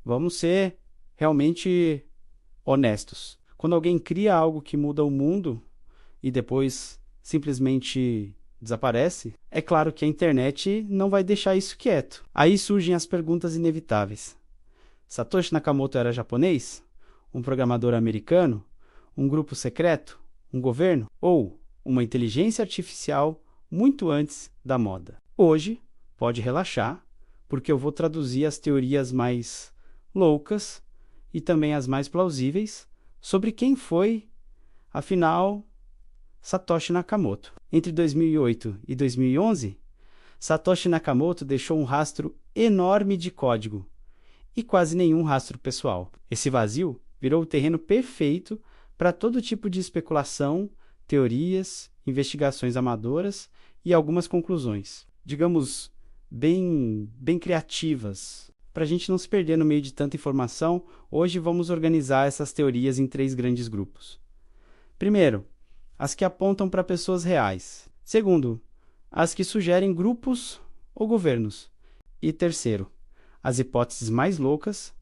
Vamos ser realmente honestos. Quando alguém cria algo que muda o mundo e depois simplesmente desaparece, é claro que a internet não vai deixar isso quieto. Aí surgem as perguntas inevitáveis. Satoshi Nakamoto era japonês? Um programador americano? Um grupo secreto? Um governo? Ou uma inteligência artificial muito antes da moda? Hoje, pode relaxar, porque eu vou traduzir as teorias mais loucas e também as mais plausíveis sobre quem foi, afinal, Satoshi Nakamoto. Entre 2008 e 2011, Satoshi Nakamoto deixou um rastro enorme de código e quase nenhum rastro pessoal. Esse vazio virou o terreno perfeito para todo tipo de especulação, teorias, investigações amadoras e algumas conclusões, digamos, bem criativas. Para a gente não se perder no meio de tanta informação, hoje vamos organizar essas teorias em 3 grandes grupos. Primeiro, as que apontam para pessoas reais. Segundo, as que sugerem grupos ou governos. E terceiro, as hipóteses mais loucas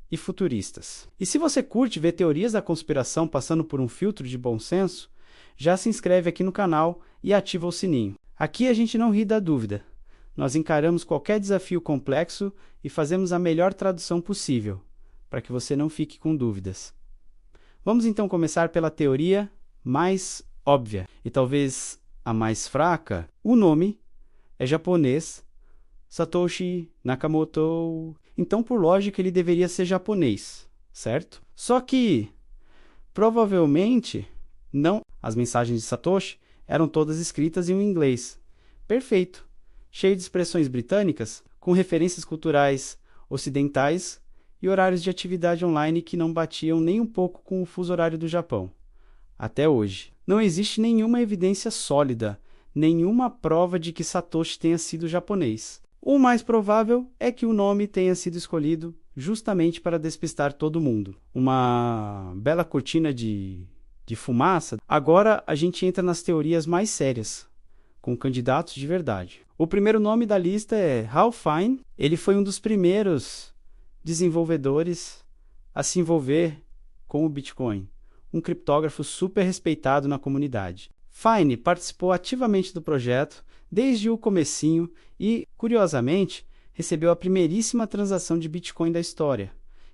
e futuristas. E se você curte ver teorias da conspiração passando por um filtro de bom senso, já se inscreve aqui no canal e ativa o sininho. Aqui a gente não ri da dúvida. Nós encaramos qualquer desafio complexo e fazemos a melhor tradução possível, para que você não fique com dúvidas. Vamos então começar pela teoria mais óbvia e talvez a mais fraca. O nome é japonês, Satoshi Nakamoto. Então, por lógica, ele deveria ser japonês, certo? Só que, provavelmente, não. As mensagens de Satoshi eram todas escritas em um inglês perfeito, cheio de expressões britânicas, com referências culturais ocidentais e horários de atividade online que não batiam nem um pouco com o fuso horário do Japão. Até hoje, não existe nenhuma evidência sólida, nenhuma prova de que Satoshi tenha sido japonês. O mais provável é que o nome tenha sido escolhido justamente para despistar todo mundo. Uma bela cortina de fumaça. Agora a gente entra nas teorias mais sérias, com candidatos de verdade. O primeiro nome da lista é Ralph Fiennes. Ele foi um dos primeiros desenvolvedores a se envolver com o Bitcoin, um criptógrafo super respeitado na comunidade. Fiennes participou ativamente do projeto desde o comecinho e, curiosamente, recebeu a primeiríssima transação de Bitcoin da história,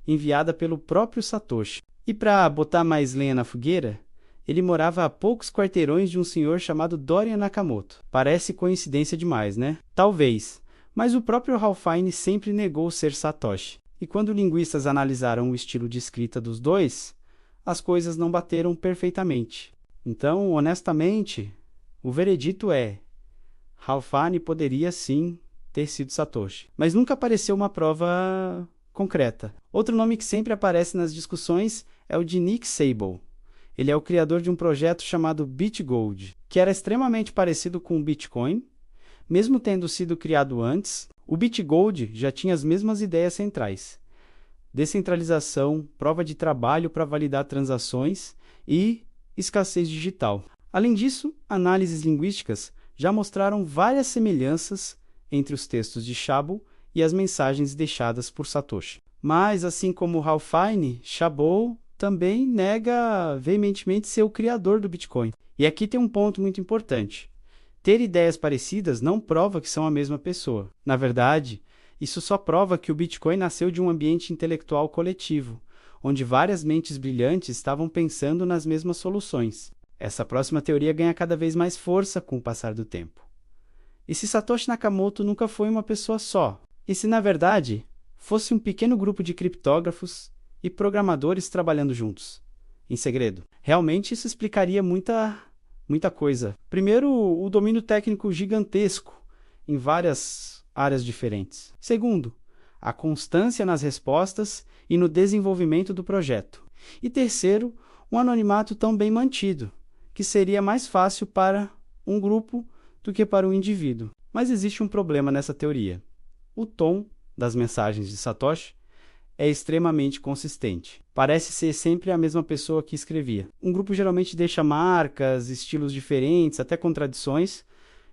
enviada pelo próprio Satoshi. E para botar mais lenha na fogueira, ele morava a poucos quarteirões de um senhor chamado Dorian Nakamoto. Parece coincidência demais, né? Talvez, mas o próprio Ralph Fiennes sempre negou ser Satoshi. E quando linguistas analisaram o estilo de escrita dos dois, as coisas não bateram perfeitamente. Então, honestamente, o veredito é: Ralph Fiennes poderia sim ter sido Satoshi, mas nunca apareceu uma prova concreta. Outro nome que sempre aparece nas discussões é o de Nick Szabo. Ele é o criador de um projeto chamado BitGold, que era extremamente parecido com o Bitcoin. Mesmo tendo sido criado antes, o BitGold já tinha as mesmas ideias centrais: descentralização, prova de trabalho para validar transações e escassez digital. Além disso, análises linguísticas já mostraram várias semelhanças entre os textos de Szabo e as mensagens deixadas por Satoshi. Mas, assim como Ralph Fiennes, Szabo também nega veementemente ser o criador do Bitcoin. E aqui tem um ponto muito importante. Ter ideias parecidas não prova que são a mesma pessoa. Na verdade, isso só prova que o Bitcoin nasceu de um ambiente intelectual coletivo, onde várias mentes brilhantes estavam pensando nas mesmas soluções. Essa próxima teoria ganha cada vez mais força com o passar do tempo. E se Satoshi Nakamoto nunca foi uma pessoa só? E se, na verdade, fosse um pequeno grupo de criptógrafos e programadores trabalhando juntos, em segredo? Realmente isso explicaria muita coisa. Primeiro, o domínio técnico gigantesco em várias áreas diferentes. Segundo, a constância nas respostas e no desenvolvimento do projeto. E terceiro, um anonimato tão bem mantido, que seria mais fácil para um grupo do que para um indivíduo. Mas existe um problema nessa teoria. O tom das mensagens de Satoshi é extremamente consistente. Parece ser sempre a mesma pessoa que escrevia. Um grupo geralmente deixa marcas, estilos diferentes, até contradições,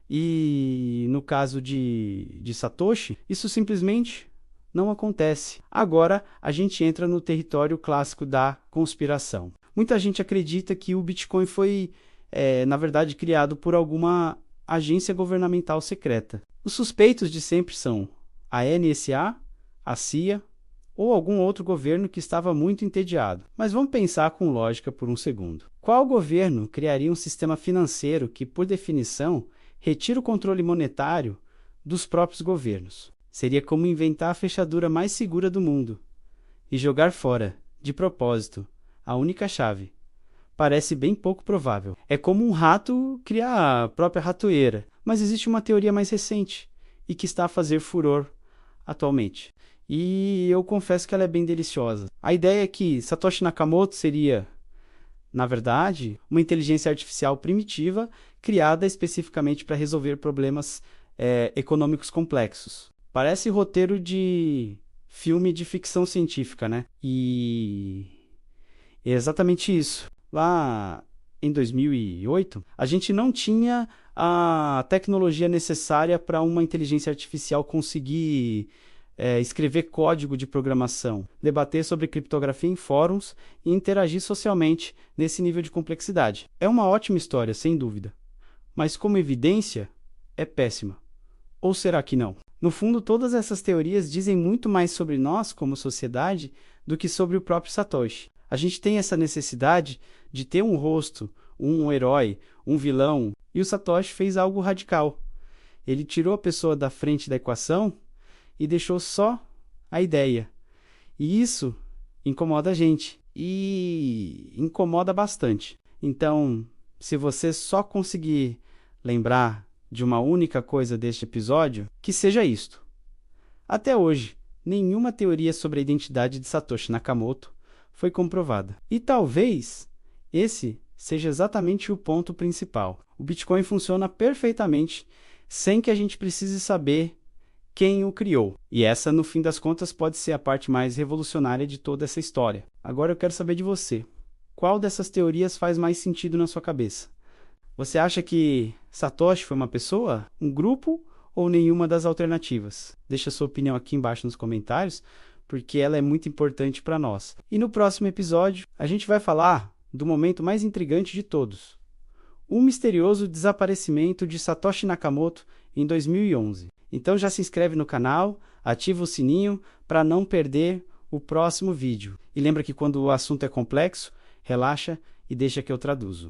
e no caso de Satoshi, isso simplesmente não acontece. Agora a gente entra no território clássico da conspiração. Muita gente acredita que o Bitcoin foi, na verdade, criado por alguma agência governamental secreta. Os suspeitos de sempre são a NSA, a CIA ou algum outro governo que estava muito entediado. Mas vamos pensar com lógica por um segundo. Qual governo criaria um sistema financeiro que, por definição, retira o controle monetário dos próprios governos? Seria como inventar a fechadura mais segura do mundo e jogar fora, de propósito, a única chave. Parece bem pouco provável. É como um rato criar a própria ratoeira, mas existe uma teoria mais recente e que está a fazer furor atualmente. E eu confesso que ela é bem deliciosa. A ideia é que Satoshi Nakamoto seria, na verdade, uma inteligência artificial primitiva criada especificamente para resolver problemas econômicos complexos. Parece roteiro de filme de ficção científica, né? E é exatamente isso. Lá em 2008, a gente não tinha a tecnologia necessária para uma inteligência artificial conseguir escrever código de programação, debater sobre criptografia em fóruns e interagir socialmente nesse nível de complexidade. É uma ótima história, sem dúvida, mas como evidência, é péssima. Ou será que não? No fundo, todas essas teorias dizem muito mais sobre nós como sociedade do que sobre o próprio Satoshi. A gente tem essa necessidade de ter um rosto, um herói, um vilão, e o Satoshi fez algo radical. Ele tirou a pessoa da frente da equação e deixou só a ideia. E isso incomoda a gente, e incomoda bastante. Então, se você só conseguir lembrar de uma única coisa deste episódio, que seja isto. Até hoje, nenhuma teoria sobre a identidade de Satoshi Nakamoto foi comprovada. E talvez esse seja exatamente o ponto principal. O Bitcoin funciona perfeitamente sem que a gente precise saber quem o criou. E essa, no fim das contas, pode ser a parte mais revolucionária de toda essa história. Agora eu quero saber de você. Qual dessas teorias faz mais sentido na sua cabeça? Você acha que Satoshi foi uma pessoa, um grupo ou nenhuma das alternativas? Deixa sua opinião aqui embaixo nos comentários, porque ela é muito importante para nós. E no próximo episódio, a gente vai falar do momento mais intrigante de todos. O misterioso desaparecimento de Satoshi Nakamoto em 2011. Então já se inscreve no canal, ativa o sininho para não perder o próximo vídeo. E lembra que quando o assunto é complexo, relaxa e deixa que eu traduzo.